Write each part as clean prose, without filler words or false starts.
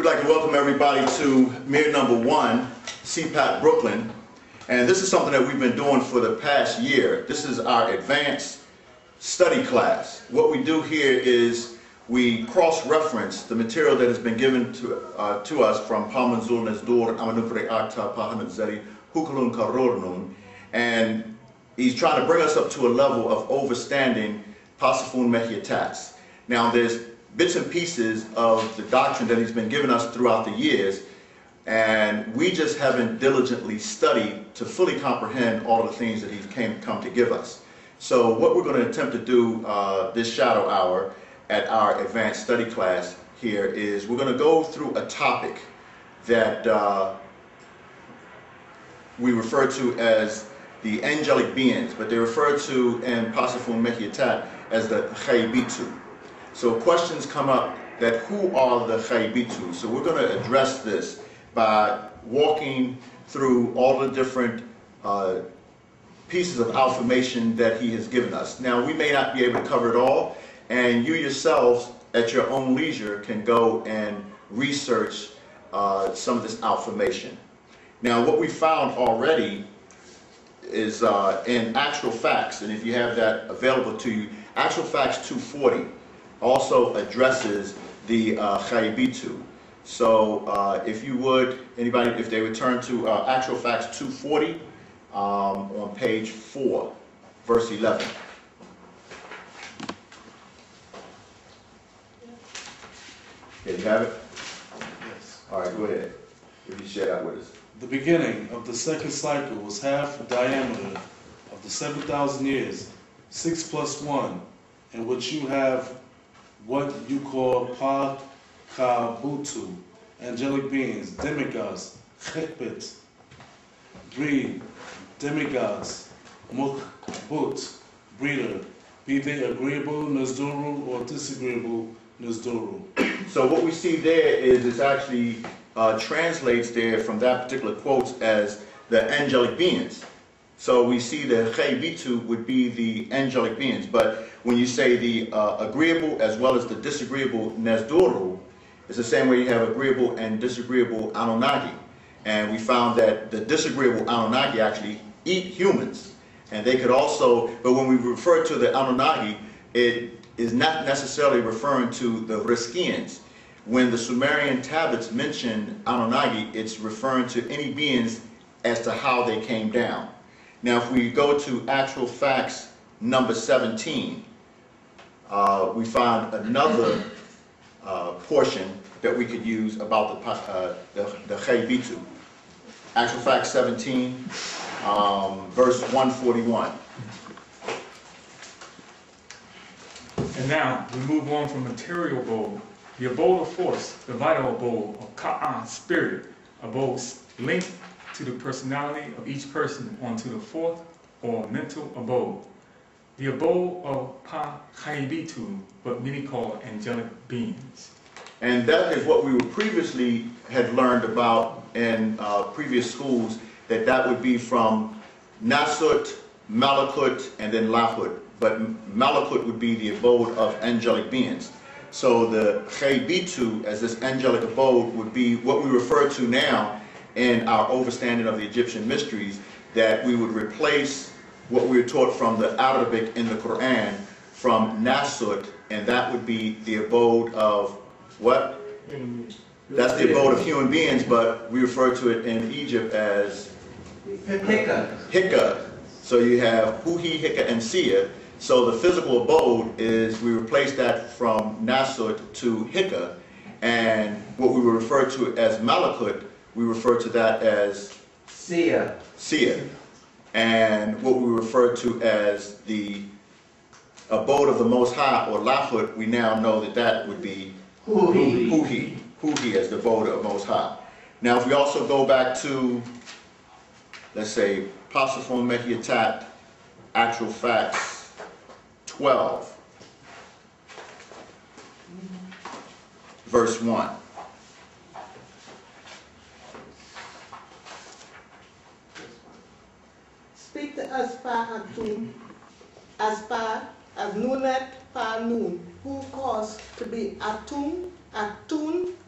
We'd like to welcome everybody to Mir number 1, sipat Brooklyn. And this is something that we've been doing for the past year. This is our advanced study class. What we do here is we cross-reference the material that has been given to us from Pamanzul Nesdur Amanupre Akta Pahamadzeri Hukulun Karornun. And he's trying to bring us up to a level of overstanding Pasifun Mehyatats. Now there's bits and pieces of the doctrine that he's been giving us throughout the years, and we just haven't diligently studied to fully comprehend all of the things that he's come to give us. So what we're going to attempt to do this shadow hour at our advanced study class here is we're going to go through a topic that we refer to as the angelic beings, but they're referred to in Pasifun Mehyatat as the Khaybitu. So questions come up that who are the Khaybitu? So we're going to address this by walking through all the different pieces of information that he has given us. Now we may not be able to cover it all, and you yourselves at your own leisure can go and research some of this information. Now what we found already is in Actual Facts, and if you have that available to you, Actual Facts 240 also addresses the Khaybitu. So if you would, anybody, if they would turn to Actual Facts 240 on page 4, verse 11. Okay, you have it? Yes. All right, go ahead. If you share that with us. The beginning of the second cycle was half the diameter of the 7,000 years, 6 plus 1, in which you have what you call Pa-Ka-Butu, angelic beings, demigods, Chekbet, breed, demigods, Mukbut, breeder, be they agreeable Nazduru or disagreeable Nazduru. So what we see there is it's actually translates there from that particular quote as the angelic beings. So we see the Khaybitu would be the angelic beings, but when you say the agreeable as well as the disagreeable Nesduru, it's the same way you have agreeable and disagreeable Anunnaki. And we found that the disagreeable Anunnaki actually eat humans. And they could also, but when we refer to the Anunnaki, it is not necessarily referring to the Riskians. When the Sumerian tablets mention Anunnaki, it's referring to any beings as to how they came down. Now if we go to Actual Facts number 17, we find another portion that we could use about the Khaybitu. Actual Facts 17, verse 141. And now we move on from material abode, the abode of force, the vital abode of Ka'an, spirit, abodes linked to the personality of each person onto the fourth or mental abode. The abode of Pa-Khaybitu, but many call angelic beings. And that is what we previously had learned about in previous schools, that would be from Nasut, Malakut, and then Lahut. But Malakut would be the abode of angelic beings. So the Khaybitu, as this angelic abode, would be what we refer to now in our overstanding of the Egyptian mysteries, that we would replace what we were taught from the Arabic in the Quran from Nasut, and that would be the abode of what? That's the abode of human beings, but we refer to it in Egypt as Hika. So you have Huhi, Hika, and Sia. So the physical abode is, we replace that from Nasut to Hika, and what we would refer to as Malakut, we refer to that as Sia. And what we refer to as the abode of the Most High, or Lahut, we now know that would be Huhi as the abode of Most High. Now if we also go back to, let's say, Pasifun Mehyatat, Actual Facts 12, verse 1. Speak to us far as far as Nunet far noon, who caused to be Atum,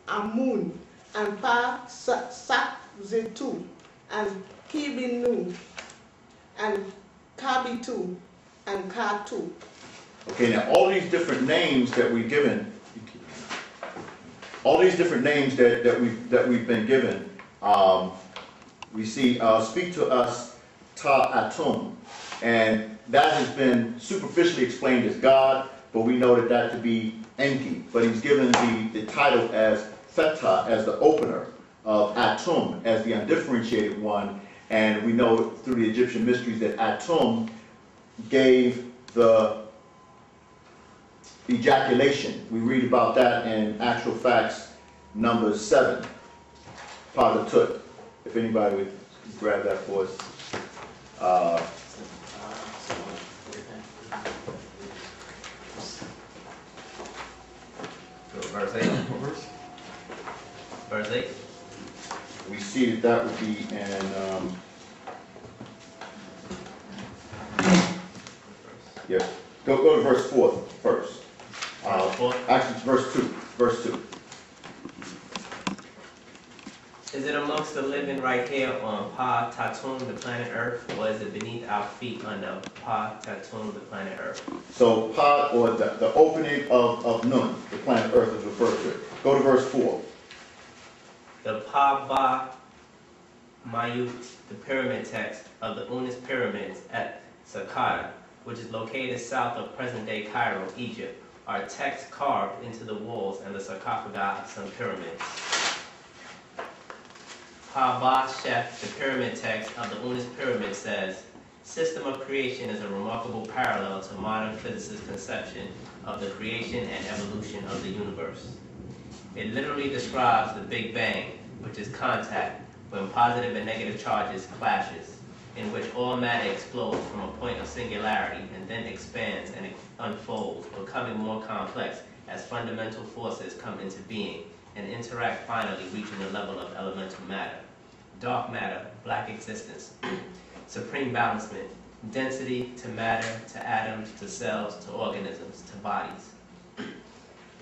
Amun, and Pa Zetu, and Kibinu, and Kabitu, and Katu. Okay, now all these different names that we've given, all these different names that we've been given, we see speak to us Ta Atum, and that has been superficially explained as God, but we know that to be Enki. But he's given the title as Feta, as the opener, of Atum as the undifferentiated one, and we know through the Egyptian mysteries that Atum gave the ejaculation. We read about that in Actual Facts number 7, part of Tut. If anybody would grab that for us. Verse 8. Verse 8. We see that would be in, yeah, go to verse 4 first. Actually, it's verse 2. Verse 2. Is it amongst the living right here on Pa Tatum, the planet Earth, or is it beneath our feet under Pa Tatum, the planet Earth? So Pa, or the opening of Nun, the planet Earth is referred to it. Go to verse 4. The Pa Ba Mayut, the pyramid text of the Unis pyramids at Saqqara, which is located south of present-day Cairo, Egypt, are texts carved into the walls and the sarcophagi of some pyramids. Pa Ba Shef, the pyramid text of the Unis pyramid says, system of creation is a remarkable parallel to modern physicists' conception of the creation and evolution of the universe. It literally describes the Big Bang, which is contact when positive and negative charges clashes, in which all matter explodes from a point of singularity and then expands and unfolds, becoming more complex as fundamental forces come into being and interact, finally reaching the level of elemental matter. Dark matter, black existence, supreme balancement, density to matter, to atoms, to cells, to organisms, to bodies.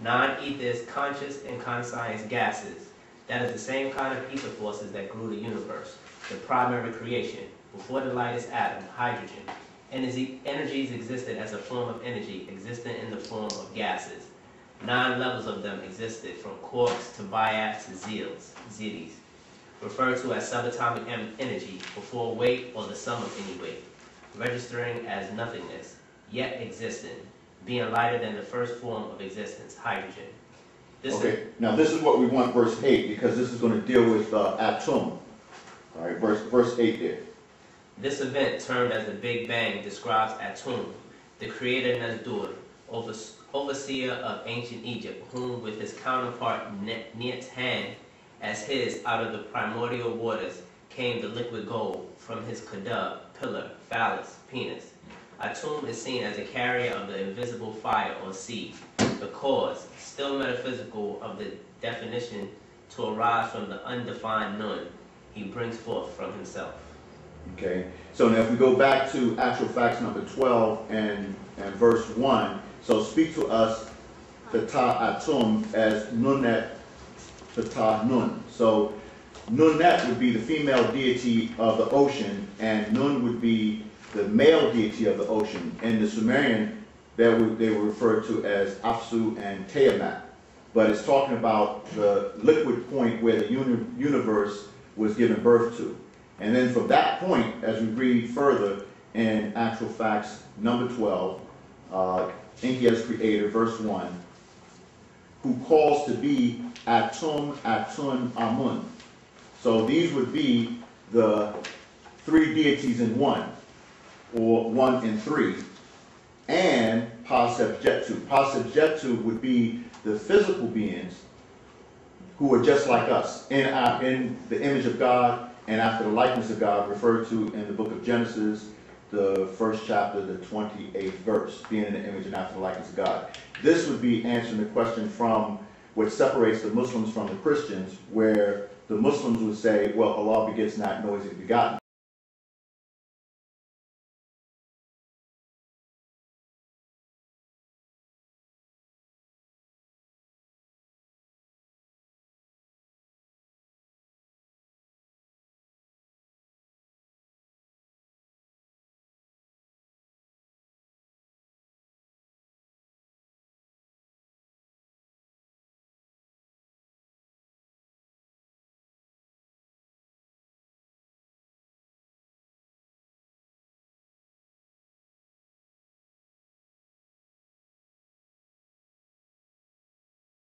Non-ethers, conscious and conscious gases. That is the same kind of ether forces that grew the universe. The primary creation, before the lightest atom, hydrogen. Energies existed as a form of energy, existent in the form of gases. 9 levels of them existed, from quarks to biats to zetas, referred to as subatomic energy, before weight or the sum of any weight, registering as nothingness, yet existing, being lighter than the first form of existence, hydrogen. Okay, now this is what we want, verse 8, because this is going to deal with Atum. All right, verse 8 there. This event, termed as the Big Bang, describes Atum, the creator Nazdur, overseer of ancient Egypt, whom with his counterpart Net's hand as his out of the primordial waters came the liquid gold from his kadub, pillar, phallus, penis. Atum is seen as a carrier of the invisible fire or seed, the cause, still metaphysical, of the definition to arise from the undefined Nun he brings forth from himself. Okay, so now if we go back to Actual Facts number 12 and verse 1, so speak to us Tata Atum as Nunet Tata Nun. So Nunet would be the female deity of the ocean, and Nun would be the male deity of the ocean. In the Sumerian, they were referred to as Apsu and Tiamat. But it's talking about the liquid point where the universe was given birth to. And then from that point, as we read further in Actual Facts number 12, Enki as creator, verse 1, who calls to be Atum, Atun, Amun. So these would be the 3 deities in one, or 1 in 3, and Pasebjetu. Pasebjetu would be the physical beings who are just like us, in the image of God and after the likeness of God, referred to in the book of Genesis, the 1st chapter, the 28th verse, being in the image and after the likeness of God. This would be answering the question from what separates the Muslims from the Christians, where the Muslims would say, well, Allah begets not, nor is he begotten.